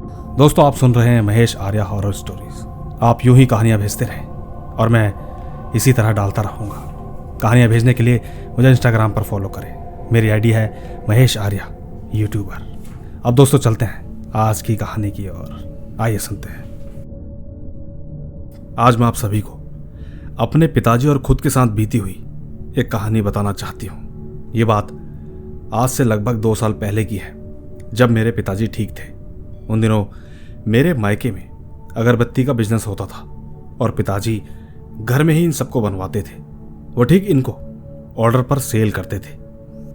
दोस्तों, आप सुन रहे हैं महेश आर्या हॉरर स्टोरीज। आप यूं ही कहानियां भेजते रहें और मैं इसी तरह डालता रहूँगा। कहानियां भेजने के लिए मुझे इंस्टाग्राम पर फॉलो करें। मेरी आईडी है महेश आर्या यूट्यूबर। अब दोस्तों चलते हैं आज की कहानी की ओर। आइए सुनते हैं। आज मैं आप सभी को अपने पिताजी और खुद के साथ बीती हुई एक कहानी बताना चाहती हूँ। ये बात आज से लगभग 2 साल पहले की है, जब मेरे पिताजी ठीक थे। उन दिनों मेरे मायके में अगरबत्ती का बिजनेस होता था और पिताजी घर में ही इन सबको बनवाते थे। वो ठीक इनको ऑर्डर पर सेल करते थे।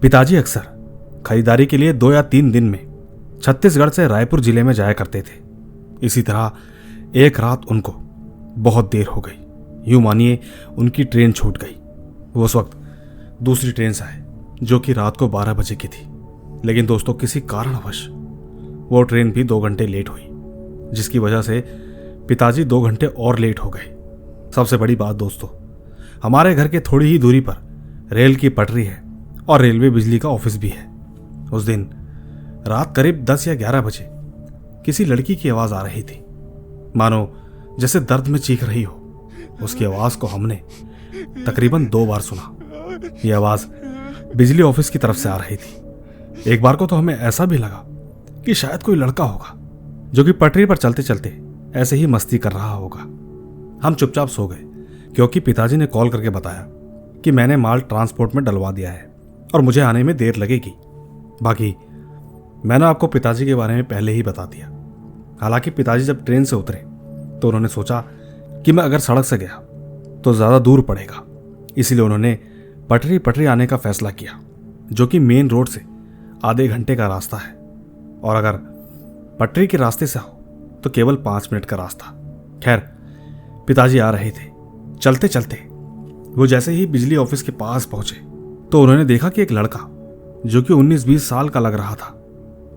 पिताजी अक्सर खरीदारी के लिए 2 या 3 दिन में छत्तीसगढ़ से रायपुर जिले में जाया करते थे। इसी तरह एक रात उनको बहुत देर हो गई। यूं मानिए उनकी ट्रेन छूट गई। वो उस वक्त दूसरी ट्रेन से आए जो कि रात को 12 बजे की थी। लेकिन दोस्तों, किसी कारणवश वो ट्रेन भी 2 घंटे लेट हुई, जिसकी वजह से पिताजी 2 घंटे और लेट हो गए। सबसे बड़ी बात दोस्तों, हमारे घर के थोड़ी ही दूरी पर रेल की पटरी है और रेलवे बिजली का ऑफिस भी है। उस दिन रात करीब 10 या 11 बजे किसी लड़की की आवाज आ रही थी, मानो जैसे दर्द में चीख रही हो। उसकी आवाज को हमने तकरीबन 2 बार सुना। यह आवाज बिजली ऑफिस की तरफ से आ रही थी। एक बार को तो हमें ऐसा भी लगा कि शायद कोई लड़का होगा जो कि पटरी पर चलते चलते ऐसे ही मस्ती कर रहा होगा। हम चुपचाप सो गए, क्योंकि पिताजी ने कॉल करके बताया कि मैंने माल ट्रांसपोर्ट में डलवा दिया है और मुझे आने में देर लगेगी। बाकी मैंने आपको पिताजी के बारे में पहले ही बता दिया। हालांकि पिताजी जब ट्रेन से उतरे तो उन्होंने सोचा कि मैं अगर सड़क से गया तो ज़्यादा दूर पड़ेगा, इसलिए उन्होंने पटरी आने का फैसला किया, जो कि मेन रोड से आधे घंटे का रास्ता है और अगर पटरी के रास्ते से हो तो केवल 5 मिनट का रास्ता। खैर, पिताजी आ रहे थे। चलते चलते वो जैसे ही बिजली ऑफिस के पास पहुंचे तो उन्होंने देखा कि एक लड़का जो कि 19-20 साल का लग रहा था,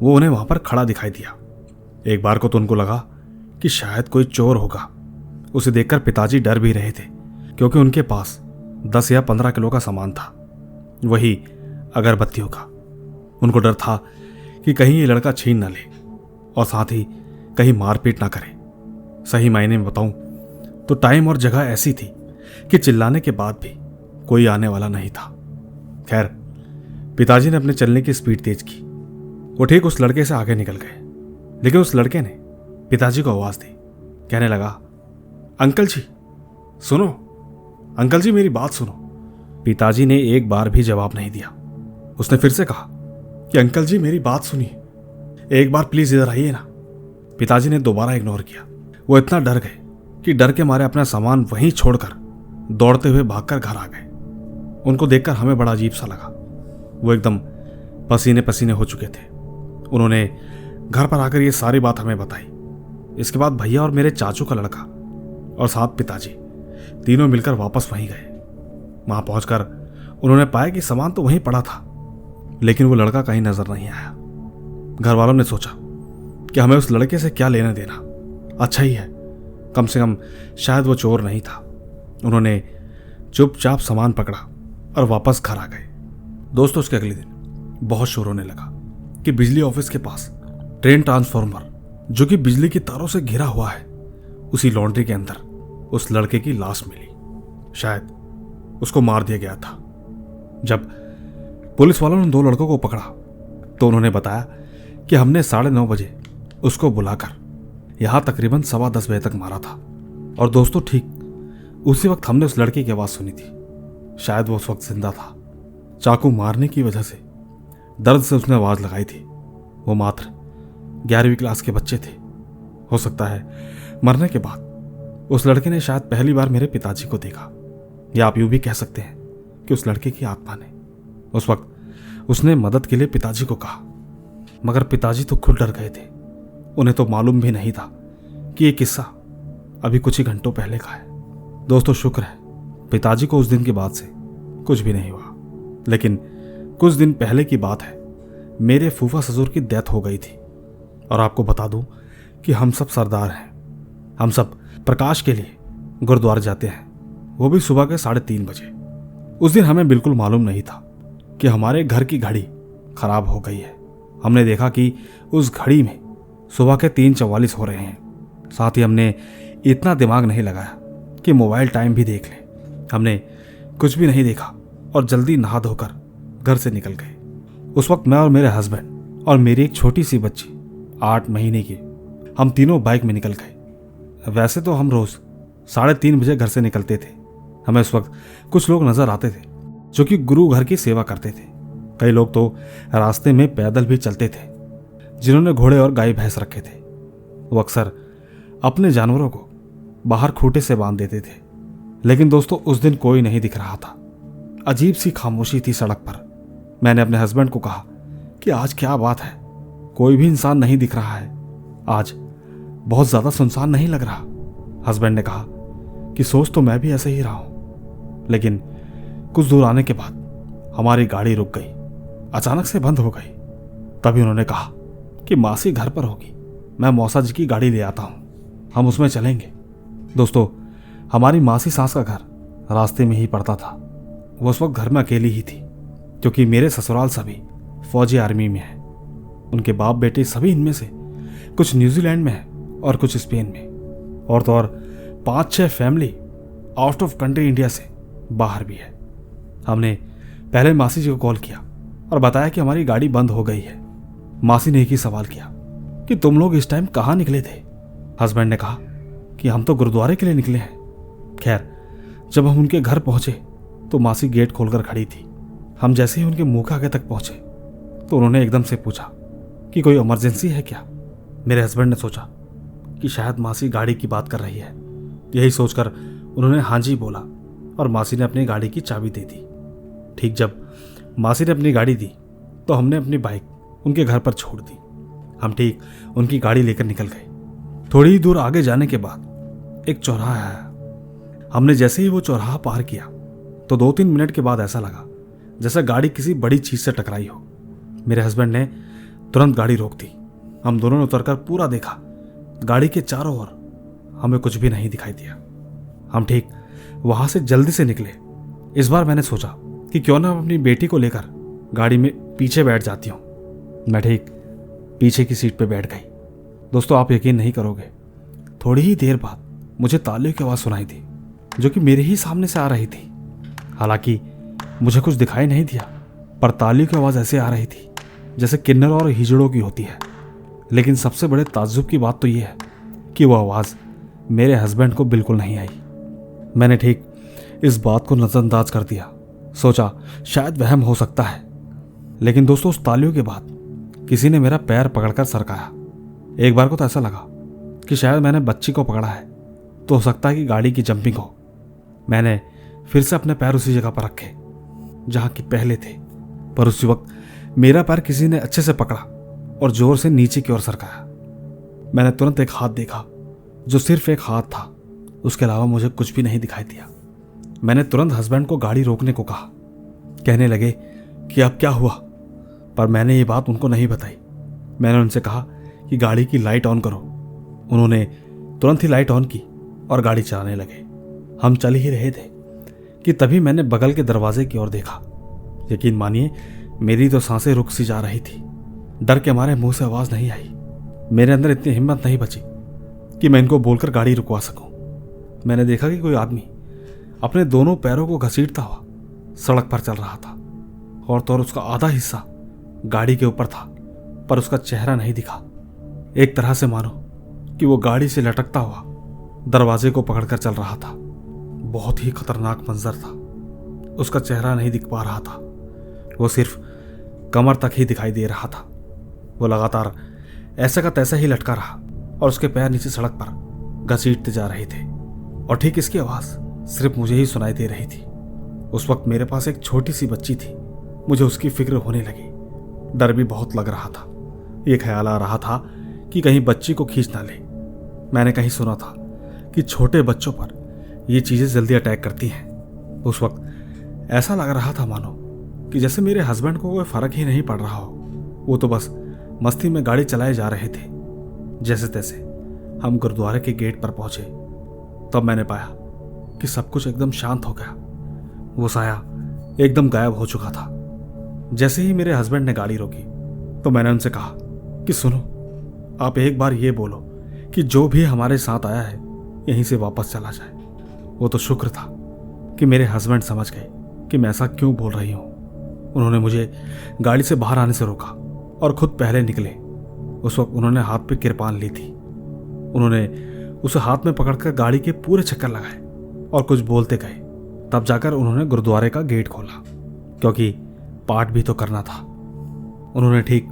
वो उन्हें वहां पर खड़ा दिखाई दिया। एक बार को तो उनको लगा कि शायद कोई चोर होगा। उसे देखकर पिताजी डर भी रहे थे, क्योंकि उनके पास 10 या 15 किलो का सामान था, वही अगरबत्तियों का। उनको डर था कि कहीं ये लड़का छीन न ले और साथ ही कहीं मारपीट ना करे। सही मायने में बताऊं तो टाइम और जगह ऐसी थी कि चिल्लाने के बाद भी कोई आने वाला नहीं था। खैर, पिताजी ने अपने चलने की स्पीड तेज की। वो ठीक उस लड़के से आगे निकल गए, लेकिन उस लड़के ने पिताजी को आवाज दी। कहने लगा, अंकल जी सुनो, अंकल जी मेरी बात सुनो। पिताजी ने एक बार भी जवाब नहीं दिया। उसने फिर से कहा कि अंकल जी मेरी बात सुनिए, एक बार प्लीज इधर आइए ना। पिताजी ने दोबारा इग्नोर किया। वो इतना डर गए कि डर के मारे अपना सामान वहीं छोड़कर दौड़ते हुए भागकर घर आ गए। उनको देखकर हमें बड़ा अजीब सा लगा। वो एकदम पसीने पसीने हो चुके थे। उन्होंने घर पर आकर ये सारी बात हमें बताई। इसके बाद भैया और मेरे चाचू का लड़का और साथ पिताजी तीनों मिलकर वापस वहीं गए। वहां पहुंचकर उन्होंने पाया कि सामान तो वहीं पड़ा था, लेकिन वो लड़का कहीं नजर नहीं आया। घर वालों ने सोचा कि हमें उस लड़के से क्या लेना देना, अच्छा ही है, कम से कम शायद वो चोर नहीं था। उन्होंने चुपचाप सामान पकड़ा और वापस घर आ गए। दोस्तों, उसके अगले दिन बहुत शोर होने लगा कि बिजली ऑफिस के पास ट्रेन ट्रांसफार्मर, जो कि बिजली की तारों से घिरा हुआ है, उसी लॉन्ड्री के अंदर उस लड़के की लाश मिली। शायद उसको मार दिया गया था। जब पुलिस वालों ने 2 लड़कों को पकड़ा तो उन्होंने बताया कि हमने 9:30 बजे उसको बुलाकर यहां तकरीबन 10:15 बजे तक मारा था। और दोस्तों, ठीक उसी वक्त हमने उस लड़के की आवाज सुनी थी। शायद वो उस वक्त जिंदा था। चाकू मारने की वजह से दर्द से उसने आवाज लगाई थी। वो मात्र 11वीं क्लास के बच्चे थे। हो सकता है मरने के बाद उस लड़के ने शायद पहली बार मेरे पिताजी को देखा, या आप यूं भी कह सकते हैं कि उस लड़के की आत्मा ने उस वक्त उसने मदद के लिए पिताजी को कहा। मगर पिताजी तो खुद डर गए थे। उन्हें तो मालूम भी नहीं था कि ये किस्सा अभी कुछ ही घंटों पहले का है। दोस्तों, शुक्र है पिताजी को उस दिन के बाद से कुछ भी नहीं हुआ। लेकिन कुछ दिन पहले की बात है, मेरे फूफा ससुर की डेथ हो गई थी। और आपको बता दूं कि हम सब सरदार हैं। हम सब प्रकाश के लिए गुरुद्वारा जाते हैं, वो भी सुबह के 3:30 बजे। उस दिन हमें बिल्कुल मालूम नहीं था कि हमारे घर की घड़ी खराब हो गई है। हमने देखा कि उस घड़ी में सुबह के 3:44 हो रहे हैं। साथ ही हमने इतना दिमाग नहीं लगाया कि मोबाइल टाइम भी देख लें। हमने कुछ भी नहीं देखा और जल्दी नहा धोकर घर से निकल गए। उस वक्त मैं और मेरे हस्बैंड और मेरी एक छोटी सी बच्ची 8 महीने की, हम तीनों बाइक में निकल गए। वैसे तो हम रोज 3:30 बजे घर से निकलते थे। हमें उस वक्त कुछ लोग नजर आते थे जो कि गुरु घर की सेवा करते थे। कई लोग तो रास्ते में पैदल भी चलते थे जिन्होंने घोड़े और गाय भैंस रखे थे। वो अक्सर अपने जानवरों को बाहर खूंटे से बांध देते थे। लेकिन दोस्तों, उस दिन कोई नहीं दिख रहा था। अजीब सी खामोशी थी सड़क पर। मैंने अपने हस्बैंड को कहा कि आज क्या बात है, कोई भी इंसान नहीं दिख रहा है, आज बहुत ज्यादा सुनसान नहीं लग रहा। हस्बैंड ने कहा कि सोच तो मैं भी ऐसे ही रहा हूं। लेकिन कुछ दूर आने के बाद हमारी गाड़ी रुक गई, अचानक से बंद हो गई। तभी उन्होंने कहा कि मासी घर पर होगी, मैं मौसा जी की गाड़ी ले आता हूं, हम उसमें चलेंगे। दोस्तों, हमारी मासी सास का घर रास्ते में ही पड़ता था। वो उस वक्त घर में अकेली ही थी क्योंकि मेरे ससुराल सभी फौजी आर्मी में है। उनके बाप बेटे सभी इनमें से कुछ न्यूजीलैंड में है और कुछ स्पेन में, और तो और 5-6 family out of country India से बाहर भी है। हमने पहले मासी जी को कॉल किया और बताया कि हमारी गाड़ी बंद हो गई है। मासी ने एक ही सवाल किया कि तुम लोग इस टाइम कहाँ निकले थे। हस्बैंड ने कहा कि हम तो गुरुद्वारे के लिए निकले हैं। खैर, जब हम उनके घर पहुंचे तो मासी गेट खोलकर खड़ी थी। हम जैसे ही उनके मुंह के आगे तक पहुंचे तो उन्होंने एकदम से पूछा कि कोई इमरजेंसी है क्या। मेरे हस्बैंड ने सोचा कि शायद मासी गाड़ी की बात कर रही है। यही सोचकर उन्होंने हाँ जी बोला और मासी ने अपनी गाड़ी की चाबी दे दी। ठीक जब मासी ने अपनी गाड़ी दी तो हमने अपनी बाइक उनके घर पर छोड़ दी। हम ठीक उनकी गाड़ी लेकर निकल गए। थोड़ी ही दूर आगे जाने के बाद एक चौराहा आया। हमने जैसे ही वो चौराहा पार किया तो 2-3 मिनट के बाद ऐसा लगा जैसे गाड़ी किसी बड़ी चीज से टकराई हो। मेरे हस्बैंड ने तुरंत गाड़ी रोक दी। हम दोनों ने उतरकर पूरा देखा। गाड़ी के चारों ओर हमें कुछ भी नहीं दिखाई दिया। हम ठीक वहां से जल्दी से निकले। इस बार मैंने सोचा कि क्यों ना अपनी बेटी को लेकर गाड़ी में पीछे बैठ जाती हूं। मैं ठीक पीछे की सीट पर बैठ गई। दोस्तों, आप यकीन नहीं करोगे, थोड़ी ही देर बाद मुझे तालियों की आवाज सुनाई दी जो कि मेरे ही सामने से आ रही थी। हालांकि मुझे कुछ दिखाई नहीं दिया, पर तालियों की आवाज ऐसे आ रही थी जैसे किन्नर और हिजड़ों की होती है। लेकिन सबसे बड़े ताज्जुब की बात तो यह है कि वह आवाज मेरे हस्बैंड को बिल्कुल नहीं आई। मैंने ठीक इस बात को नजरअंदाज कर दिया, सोचा शायद वहम हो सकता है। लेकिन दोस्तों, उस तालियों के बाद किसी ने मेरा पैर पकड़कर सरकाया। एक बार को तो ऐसा लगा कि शायद मैंने बच्ची को पकड़ा है, तो हो सकता है कि गाड़ी की जंपिंग हो। मैंने फिर से अपने पैर उसी जगह पर रखे जहां कि पहले थे, पर उसी वक्त मेरा पैर किसी ने अच्छे से पकड़ा और जोर से नीचे की ओर सरकाया। मैंने तुरंत एक हाथ देखा जो सिर्फ एक हाथ था, उसके अलावा मुझे कुछ भी नहीं दिखाई दिया। मैंने तुरंत हस्बैंड को गाड़ी रोकने को कहा। कहने लगे कि अब क्या हुआ, पर मैंने ये बात उनको नहीं बताई। मैंने उनसे कहा कि गाड़ी की लाइट ऑन करो। उन्होंने तुरंत ही लाइट ऑन की और गाड़ी चलाने लगे। हम चल ही रहे थे कि तभी मैंने बगल के दरवाजे की ओर देखा। यकीन मानिए, मेरी तो सांसें रुक सी जा रही थी। डर के हमारे मुंह से आवाज नहीं आई। मेरे अंदर इतनी हिम्मत नहीं बची कि मैं इनको बोलकर गाड़ी रुकवा सकूं। मैंने देखा कि कोई आदमी अपने दोनों पैरों को घसीटता हुआ सड़क पर चल रहा था, और तो और उसका आधा हिस्सा गाड़ी के ऊपर था, पर उसका चेहरा नहीं दिखा। एक तरह से मानो कि वो गाड़ी से लटकता हुआ दरवाजे को पकड़कर चल रहा था। बहुत ही खतरनाक मंजर था। उसका चेहरा नहीं दिख पा रहा था, वो सिर्फ कमर तक ही दिखाई दे रहा था। वो लगातार ऐसे का तैसा ही लटका रहा और उसके पैर नीचे सड़क पर घसीटते जा रहे थे, और ठीक इसकी आवाज सिर्फ मुझे ही सुनाई दे रही थी। उस वक्त मेरे पास एक छोटी सी बच्ची थी। मुझे उसकी फिक्र होने लगी। डर भी बहुत लग रहा था। ये ख्याल आ रहा था कि कहीं बच्ची को खींच ना ले। मैंने कहीं सुना था कि छोटे बच्चों पर ये चीजें जल्दी अटैक करती हैं। उस वक्त ऐसा लग रहा था मानो कि जैसे मेरे हस्बैंड को कोई फर्क ही नहीं पड़ रहा हो। वो तो बस मस्ती में गाड़ी चलाए जा रहे थे। जैसे तैसे हम गुरुद्वारे के गेट पर पहुंचे। तब मैंने पाया कि सब कुछ एकदम शांत हो गया। वो साया एकदम गायब हो चुका था। जैसे ही मेरे हस्बैंड ने गाड़ी रोकी तो मैंने उनसे कहा कि सुनो, आप एक बार ये बोलो कि जो भी हमारे साथ आया है यहीं से वापस चला जाए। वो तो शुक्र था कि मेरे हस्बैंड समझ गए कि मैं ऐसा क्यों बोल रही हूँ। उन्होंने मुझे गाड़ी से बाहर आने से रोका और खुद पहले निकले। उस वक्त उन्होंने हाथ पे किरपान ली थी। उन्होंने उसे हाथ में पकड़कर गाड़ी के पूरे चक्कर लगाए और कुछ बोलते गए। तब जाकर उन्होंने गुरुद्वारे का गेट खोला, क्योंकि पाठ भी तो करना था। उन्होंने ठीक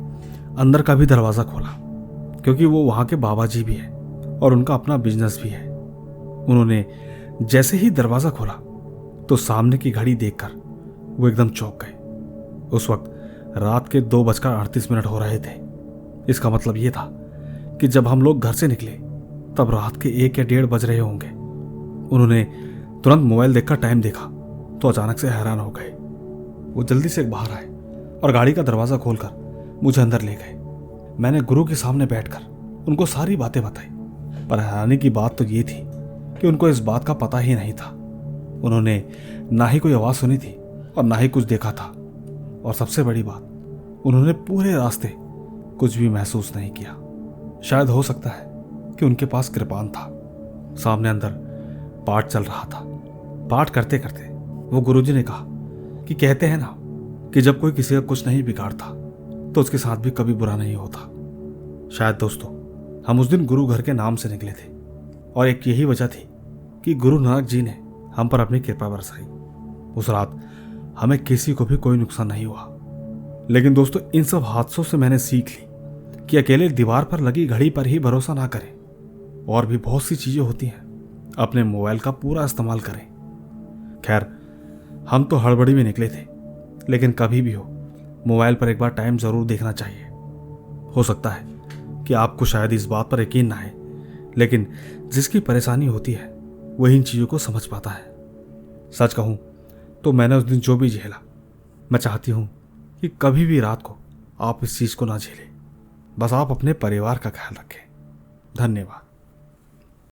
अंदर का भी दरवाज़ा खोला, क्योंकि वो वहाँ के बाबा जी भी हैं और उनका अपना बिजनेस भी है। उन्होंने जैसे ही दरवाज़ा खोला तो सामने की घड़ी देखकर वो एकदम चौंक गए। उस वक्त रात के 2:38 हो रहे थे। इसका मतलब ये था कि जब हम लोग घर से निकले तब रात के 1 या 1:30 बज रहे होंगे। उन्होंने तुरंत मोबाइल देखकर टाइम देखा तो अचानक से हैरान हो गए। वो जल्दी से बाहर आए और गाड़ी का दरवाज़ा खोलकर मुझे अंदर ले गए। मैंने गुरु के सामने बैठकर उनको सारी बातें बताई, पर हैरानी की बात तो ये थी कि उनको इस बात का पता ही नहीं था। उन्होंने ना ही कोई आवाज़ सुनी थी और ना ही कुछ देखा था, और सबसे बड़ी बात, उन्होंने पूरे रास्ते कुछ भी महसूस नहीं किया। शायद हो सकता है कि उनके पास कृपान था। सामने अंदर पाठ चल रहा था। पाठ करते करते वो गुरुजी ने कहा कि कहते हैं ना कि जब कोई किसी का कुछ नहीं बिगाड़ता तो उसके साथ भी कभी बुरा नहीं होता। शायद दोस्तों हम उस दिन गुरु घर के नाम से निकले थे, और एक यही वजह थी कि गुरु नानक जी ने हम पर अपनी कृपा बरसाई। उस रात हमें किसी को भी कोई नुकसान नहीं हुआ। लेकिन दोस्तों इन सब हादसों से मैंने सीख ली कि अकेले दीवार पर लगी घड़ी पर ही भरोसा ना करें। और भी बहुत सी चीजें होती हैं, अपने मोबाइल का पूरा इस्तेमाल करें। खैर हम तो हड़बड़ी में निकले थे, लेकिन कभी भी हो मोबाइल पर एक बार टाइम जरूर देखना चाहिए। हो सकता है कि आपको शायद इस बात पर यकीन ना आए, लेकिन जिसकी परेशानी होती है वही इन चीज़ों को समझ पाता है। सच कहूँ तो मैंने उस दिन जो भी झेला, मैं चाहती हूँ कि कभी भी रात को आप इस चीज़ को ना झेलें। बस आप अपने परिवार का ख्याल रखें। धन्यवाद।